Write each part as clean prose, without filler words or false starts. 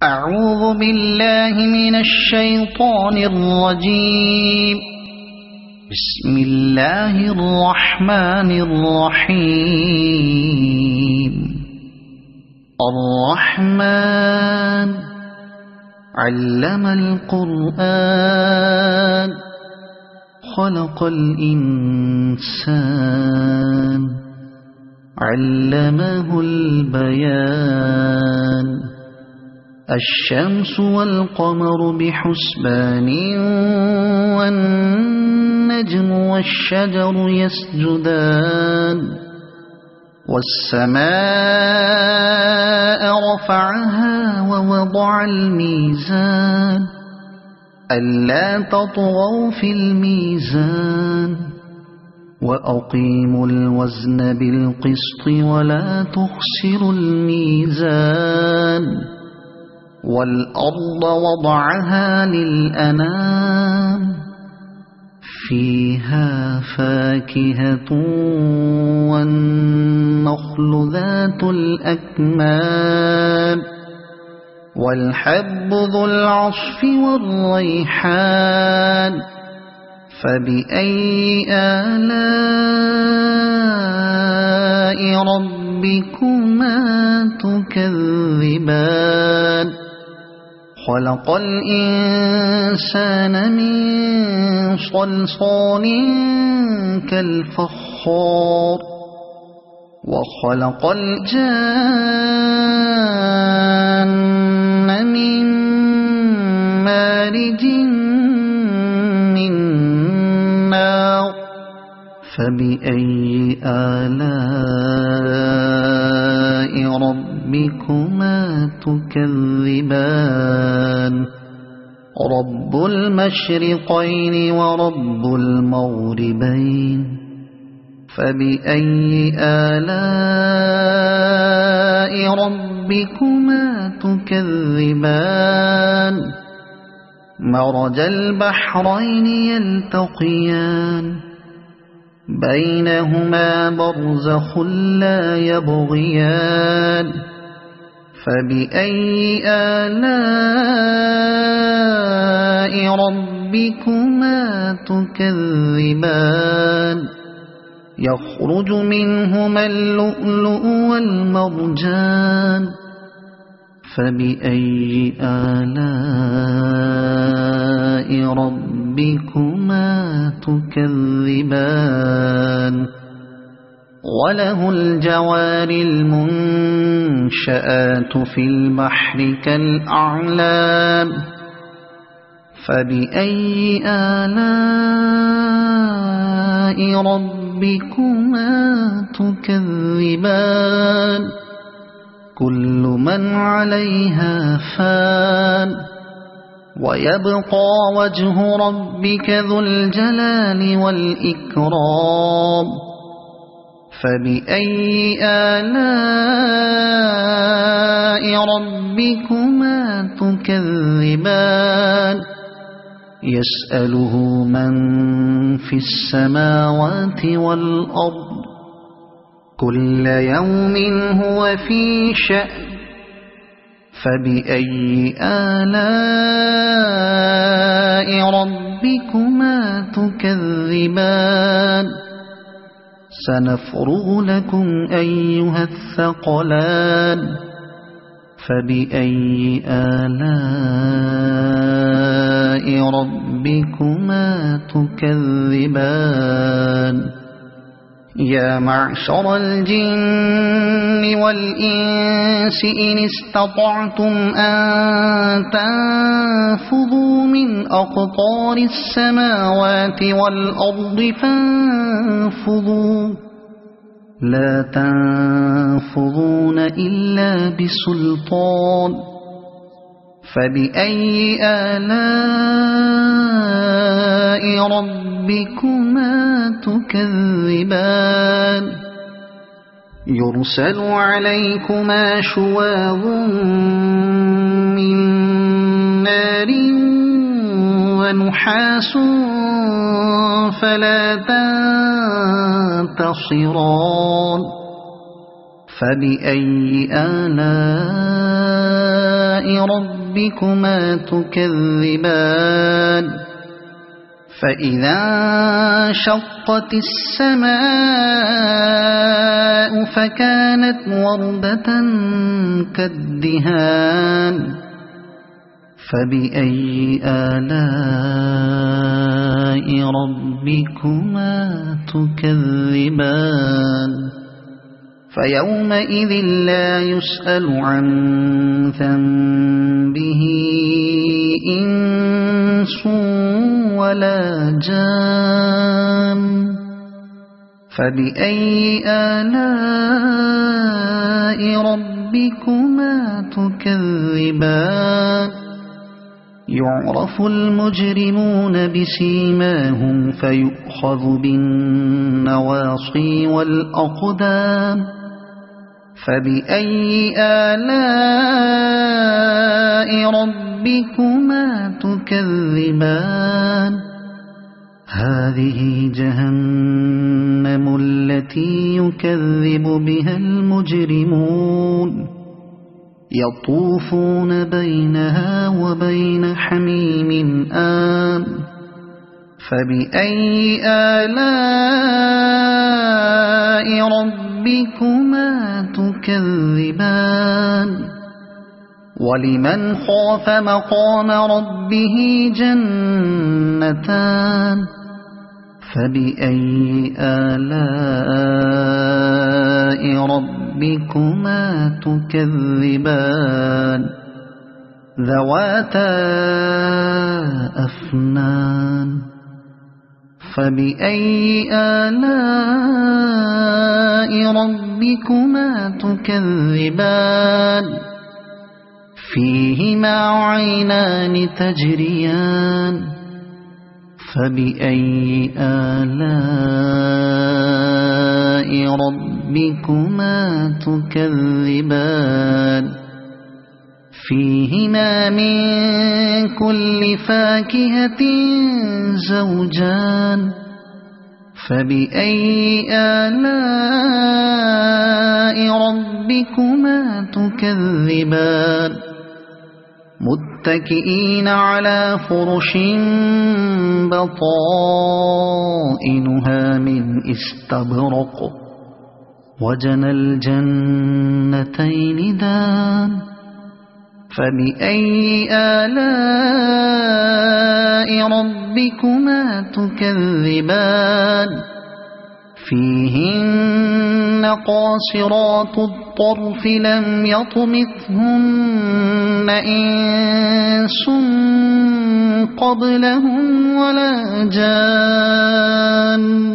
أعوذ بالله من الشيطان الرجيم. بسم الله الرحمن الرحيم. الرحمن علم القرآن خلق الإنسان علمه البيان. الشمس والقمر بحسبان والنجم والشجر يسجدان. والسماء رفعها ووضع الميزان ألا تطغوا في الميزان وأقيموا الوزن بالقسط ولا تخسروا الميزان. والأرض وضعها للأنام فيها فاكهة والنخل ذات الأكمام والحب ذو العصف والريحان. فبأي آلاء ربكما تكذبان. خلق الإنسان من صلصال كالفخار وخلق الجان من مارج من نار. فبأي آلاء ربكما تكذبان. رب المشرقين ورب المغربين. فبأي آلاء ربكما تكذبان. مرج البحرين يلتقيان بينهما برزخ لا يبغيان. فبأي آلاء ربكما تكذبان. يخرج منهما اللؤلؤ والمرجان. فبأي آلاء ربكما تكذبان. وله الجوار المنشآت في البحر كالأعلام. فبأي آلاء ربكما تكذبان. كل من عليها فان ويبقى وجه ربك ذو الجلال والإكرام. فبأي آلاء ربكما تكذبان. يسأله من في السماوات والأرض كل يوم هو في شأن. فبأي آلاء ربكما تكذبان. سنفرغ لكم أيها الثقلان. فبأي آلاء ربكما تكذبان. يا معشر الجن والإنس إن استطعتم أن تنفذوا من أقطار السماوات والأرض فانفذوا لا تنفذون إلا بسلطان. فبأي آلاء ربكما تكذبان. يرسل عليكما شواظ من نار ونحاس فلا تنتصران. فبأي آلاء ربكما تكذبان فإذا انشقت السماء فكانت وردة كالدهان فبأي آلاء ربكما تكذبان فيومئذ لا يسأل عن ذنبه إنس ولا جان فبأي آلاء ربكما تكذبان يعرف المجرمون بسيماهم فيؤخذ بالنواصي والأقدام فبأي آلاء ربكما تكذبان هذه جهنم التي يكذب بها المجرمون يطوفون بينها وبين حميم آن فبأي آلاء ربكما تكذبان ولمن خاف مقام ربه جنتان فبأي آلاء ربكما تكذبان ذواتا أفنان فبأي آلاء ربكما تكذبان فيهما عينان تجريان فبأي آلاء ربكما تكذبان فيهما من كل فاكهة زوجان فبأي آلاء ربكما تكذبان متكئين على فرش بطائنها من استبرق وجنى الجنتين دان فبأي آلاء ربكما تكذبان فيهن قاصرات الطرف لم يطمثهن إنس قبلهم ولا جان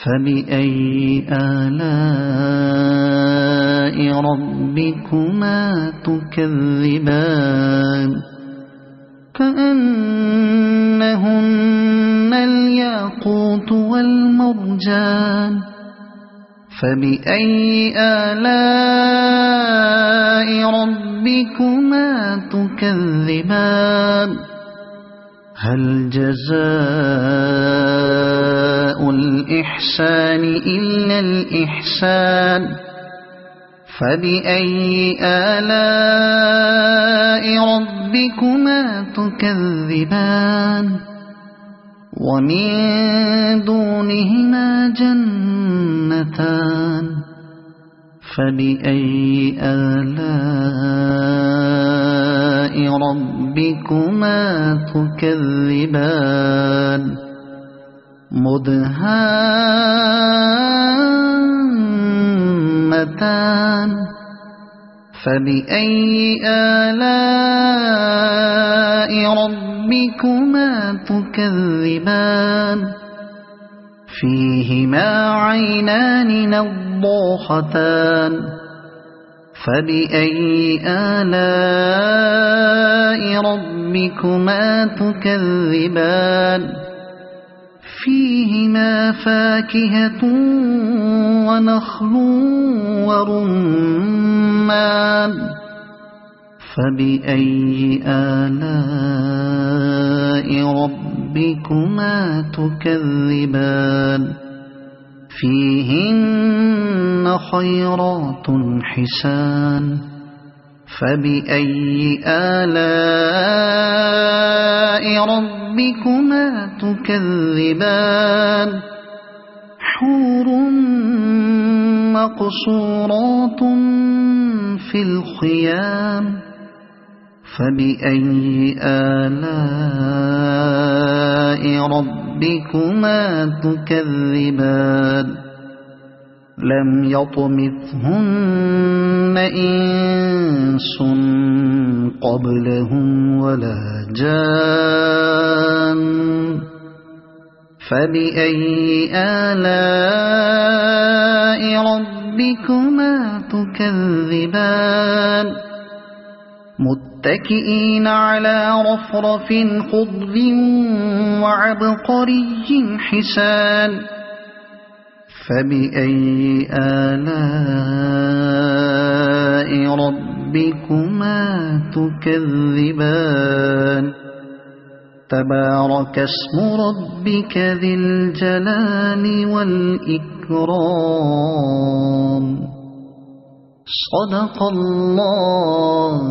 فبأي آلاء ربكما تكذبان كأنهن الياقوت والمرجان فبأي آلاء ربكما تكذبان هل جزاء الإحسان إلا الإحسان فبأي آلاء ربكما تكذبان ومن دونهما جنتان فبأي آلاء ربكما تكذبان مدهامتان فبأي آلاء ربكما تكذبان فيهما عينان نضاختان فبأي آلاء ربكما تكذبان فيهما فاكهة ونخل ورمان فبأي آلاء ربكما تكذبان فيهن خيرات حسان فبأي آلاء ربكما تكذبان حور مقصورات في الخيام فبأي آلاء ربكما تكذبان لم يطمثهن إنس قبلهم ولا جان فبأي آلاء ربكما تكذبان متكئين على رفرف خضر وعبقري حسان فبأي آلاء ربكما تكذبان تبارك اسم ربك ذي الجلال والإكرام صدق الله